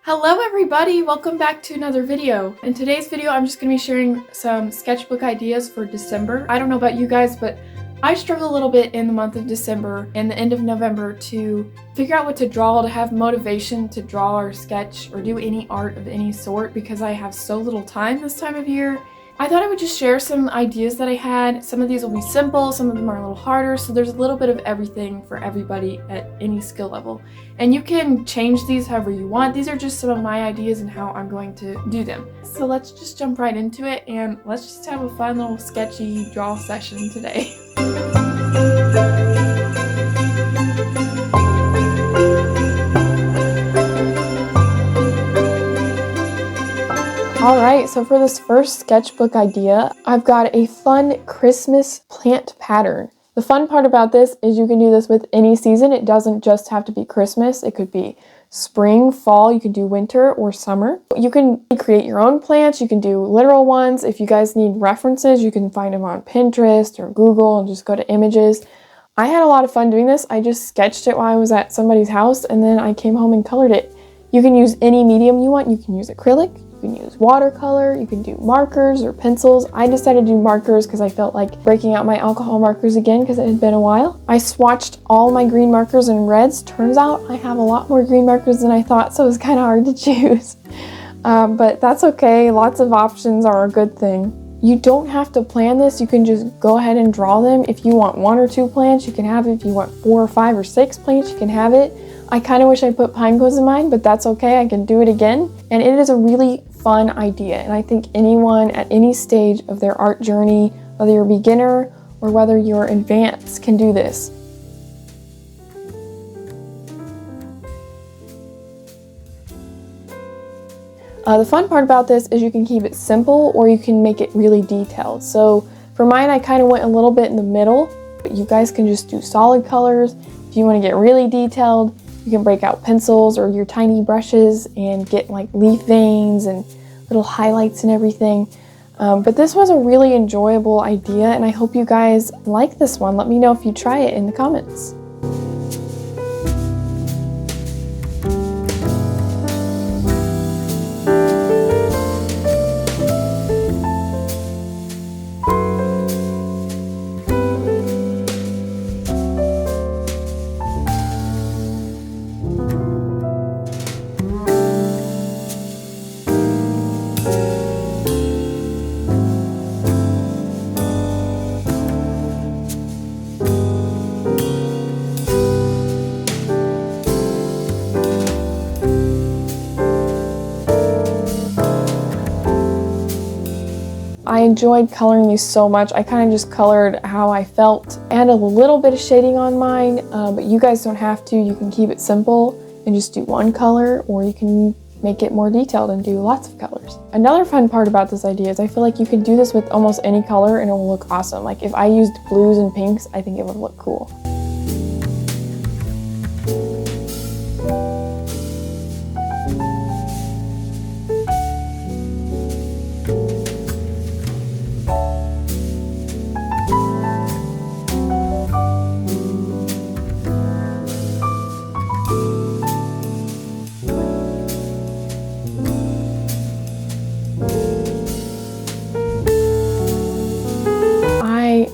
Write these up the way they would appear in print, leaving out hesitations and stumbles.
Hello everybody, welcome back to another video. In today's video, I'm just going to be sharing some sketchbook ideas for December. I don't know about you guys, but I struggle a little bit in the month of December and the end of November to figure out what to draw, to have motivation to draw or sketch or do any art of any sort because I have so little time this time of year. I thought I would just share some ideas that I had. Some of these will be simple, some of them are a little harder, so there's a little bit of everything for everybody at any skill level. And you can change these however you want. These are just some of my ideas and how I'm going to do them. So let's just jump right into it and let's just have a fun little sketchy draw session today. Alright, so for this first sketchbook idea, I've got a fun Christmas plant pattern. The fun part about this is you can do this with any season. It doesn't just have to be Christmas. It could be spring, fall, you could do winter or summer. You can create your own plants. You can do literal ones. If you guys need references, you can find them on Pinterest or Google and just go to images. I had a lot of fun doing this. I just sketched it while I was at somebody's house and then I came home and colored it. You can use any medium you want. You can use acrylic. You can use watercolor, you can do markers or pencils. I decided to do markers because I felt like breaking out my alcohol markers again because it had been a while. I swatched all my green markers and reds. Turns out I have a lot more green markers than I thought, so it was kind of hard to choose. But that's okay, lots of options are a good thing. You don't have to plan this, you can just go ahead and draw them. If you want 1 or 2 plants, you can have it. If you want 4 or 5 or 6 plants, you can have it. I kind of wish I put pine cones in mine, but that's okay, I can do it again. And it is a really fun idea, and I think anyone at any stage of their art journey, whether you're a beginner or whether you're advanced, can do this. The fun part about this is you can keep it simple or you can make it really detailed. So for mine, I kind of went a little bit in the middle, but you guys can just do solid colors. If you want to get really detailed, you can break out pencils or your tiny brushes and get like leaf veins and little highlights and everything. But this was a really enjoyable idea and I hope you guys like this one. Let me know if you try it in the comments. I enjoyed coloring these so much. I kind of just colored how I felt and a little bit of shading on mine, but you guys don't have to. You can keep it simple and just do one color, or you can make it more detailed and do lots of colors. Another fun part about this idea is I feel like you can do this with almost any color and it will look awesome. Like if I used blues and pinks, I think it would look cool.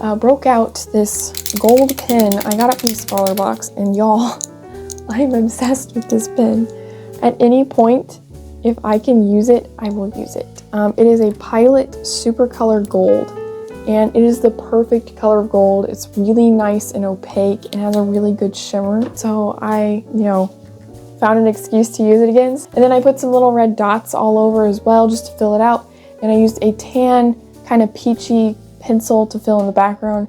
I broke out this gold pen. I got it from the Scholar Box, and y'all, I'm obsessed with this pen. At any point, if I can use it, I will use it. It is a Pilot Super Color Gold, and it is the perfect color of gold. It's really nice and opaque and has a really good shimmer. So I, found an excuse to use it again. And then I put some little red dots all over as well just to fill it out. And I used a tan, kind of peachy pencil to fill in the background.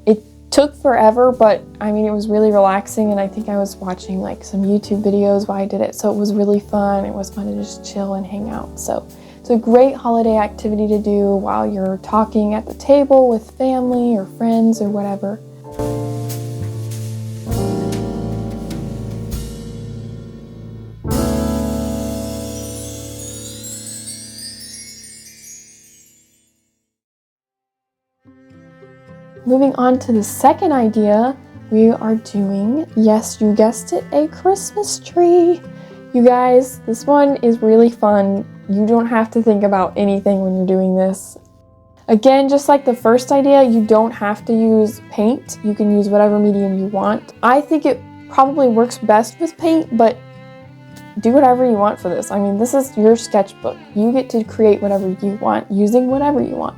It took forever, but I mean, it was really relaxing, and I think I was watching like some YouTube videos while I did it, so it was really fun. It was fun to just chill and hang out. So it's a great holiday activity to do while you're talking at the table with family or friends or whatever. Moving on to the second idea, we are doing, yes, you guessed it, a Christmas tree. You guys, this one is really fun. You don't have to think about anything when you're doing this. Again, just like the first idea, you don't have to use paint. You can use whatever medium you want. I think it probably works best with paint, but do whatever you want for this. I mean, this is your sketchbook. You get to create whatever you want, using whatever you want.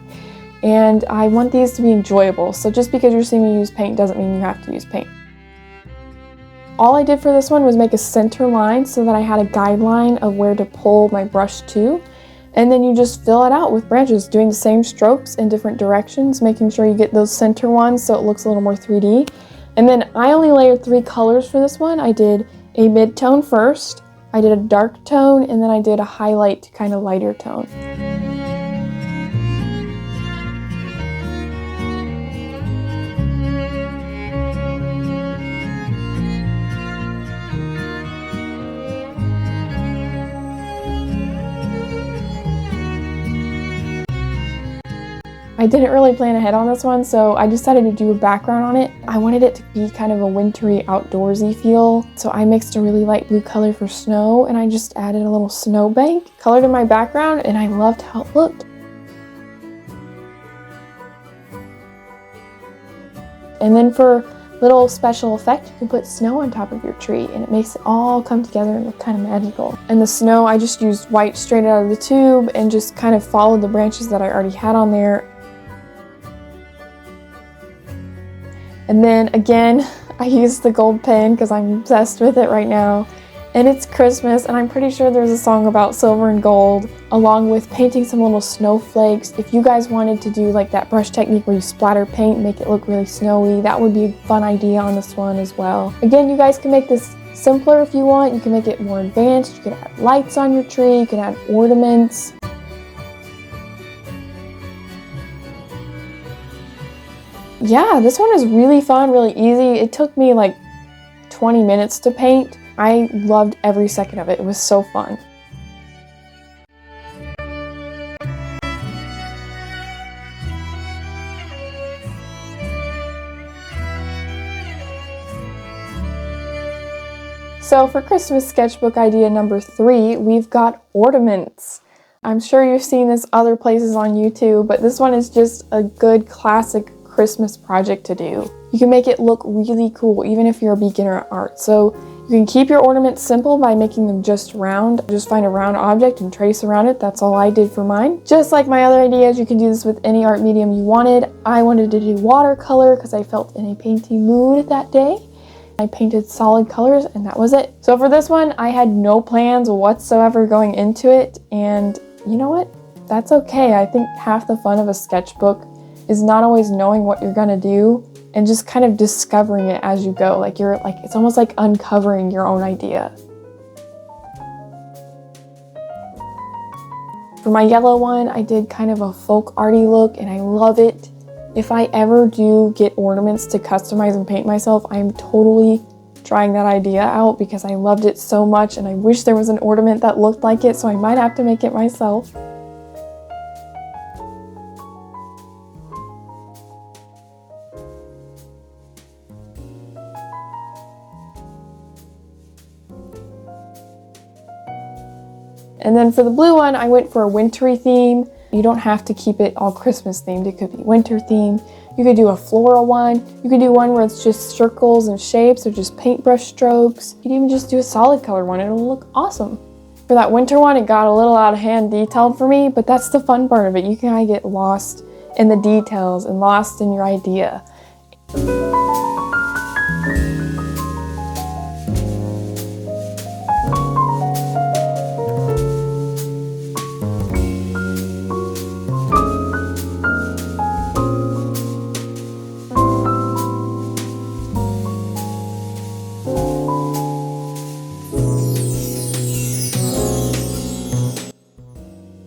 And I want these to be enjoyable. So just because you're seeing me use paint doesn't mean you have to use paint. All I did for this one was make a center line so that I had a guideline of where to pull my brush to. And then you just fill it out with branches, doing the same strokes in different directions, making sure you get those center ones so it looks a little more 3D. And then I only layered 3 colors for this one. I did a mid-tone first, I did a dark tone, and then I did a highlight kind of lighter tone. I didn't really plan ahead on this one, so I decided to do a background on it. I wanted it to be kind of a wintry, outdoorsy feel, so I mixed a really light blue color for snow, and I just added a little snowbank, colored in my background, and I loved how it looked. And then for little special effect, you can put snow on top of your tree, and it makes it all come together and look kind of magical. And the snow, I just used white straight out of the tube and just kind of followed the branches that I already had on there. And then again, I used the gold pen because I'm obsessed with it right now. And it's Christmas, and I'm pretty sure there's a song about silver and gold, along with painting some little snowflakes. If you guys wanted to do like that brush technique where you splatter paint and make it look really snowy, that would be a fun idea on this one as well. Again, you guys can make this simpler if you want. You can make it more advanced. You can add lights on your tree. You can add ornaments. Yeah, this one is really fun, really easy. It took me like 20 minutes to paint. I loved every second of it. It was so fun. So for Christmas sketchbook idea number 3, we've got ornaments. I'm sure you've seen this other places on YouTube, but this one is just a good classic Christmas project to do. You can make it look really cool even if you're a beginner at art. So you can keep your ornaments simple by making them just round. Just find a round object and trace around it. That's all I did for mine. Just like my other ideas, you can do this with any art medium you wanted. I wanted to do watercolor because I felt in a painting mood that day. I painted solid colors and that was it. So for this one, I had no plans whatsoever going into it, and you know what? That's okay. I think half the fun of a sketchbook is not always knowing what you're gonna do and just kind of discovering it as you go. It's almost like uncovering your own idea. For my yellow one, I did kind of a folk arty look and I love it. If I ever do get ornaments to customize and paint myself, I'm totally trying that idea out because I loved it so much and I wish there was an ornament that looked like it, so I might have to make it myself. And then for the blue one, I went for a wintry theme. You don't have to keep it all Christmas themed. It could be winter themed. You could do a floral one. You could do one where it's just circles and shapes or just paintbrush strokes. You could even just do a solid color one. It'll look awesome. For that winter one, it got a little out of hand detailed for me, but that's the fun part of it. You can kind of get lost in the details and lost in your idea.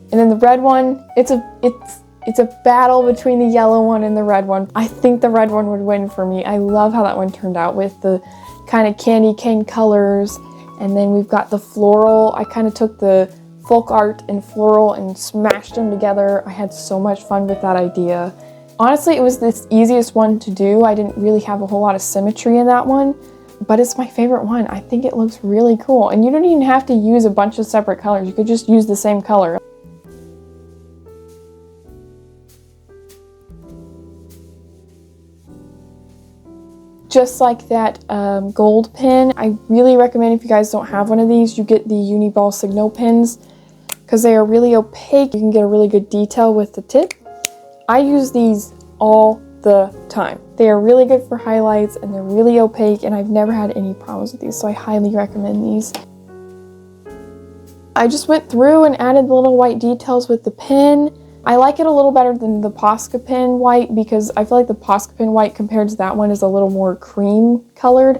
And then the red one, it's a battle between the yellow one and the red one. I think the red one would win for me. I love how that one turned out with the kind of candy cane colors. And then we've got the floral. I kind of took the folk art and floral and smashed them together. I had so much fun with that idea. Honestly, it was the easiest one to do. I didn't really have a whole lot of symmetry in that one, but it's my favorite one. I think it looks really cool. And you don't even have to use a bunch of separate colors. You could just use the same color. Just like that gold pen, I really recommend, if you guys don't have one of these, you get the Uniball Signal pens because they are really opaque. You can get a really good detail with the tip. I use these all the time. They are really good for highlights and they're really opaque, and I've never had any problems with these, so I highly recommend these. I just went through and added the little white details with the pen. I like it a little better than the Posca pen white because I feel like the Posca pen white compared to that one is a little more cream colored,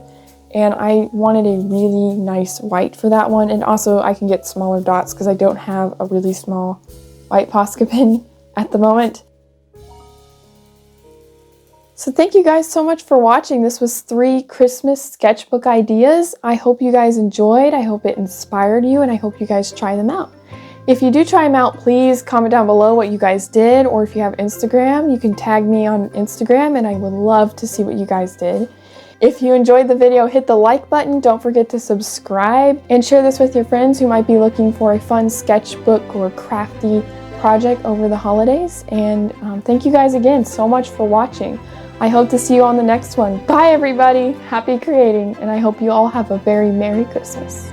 and I wanted a really nice white for that one. And also I can get smaller dots because I don't have a really small white Posca pen at the moment. So thank you guys so much for watching. This was 3 Christmas sketchbook ideas. I hope you guys enjoyed. I hope it inspired you, and I hope you guys try them out. If you do try them out, please comment down below what you guys did, or if you have Instagram, you can tag me on Instagram, and I would love to see what you guys did. If you enjoyed the video, hit the like button. Don't forget to subscribe and share this with your friends who might be looking for a fun sketchbook or crafty project over the holidays. And thank you guys again so much for watching. I hope to see you on the next one. Bye everybody, happy creating, and I hope you all have a very Merry Christmas.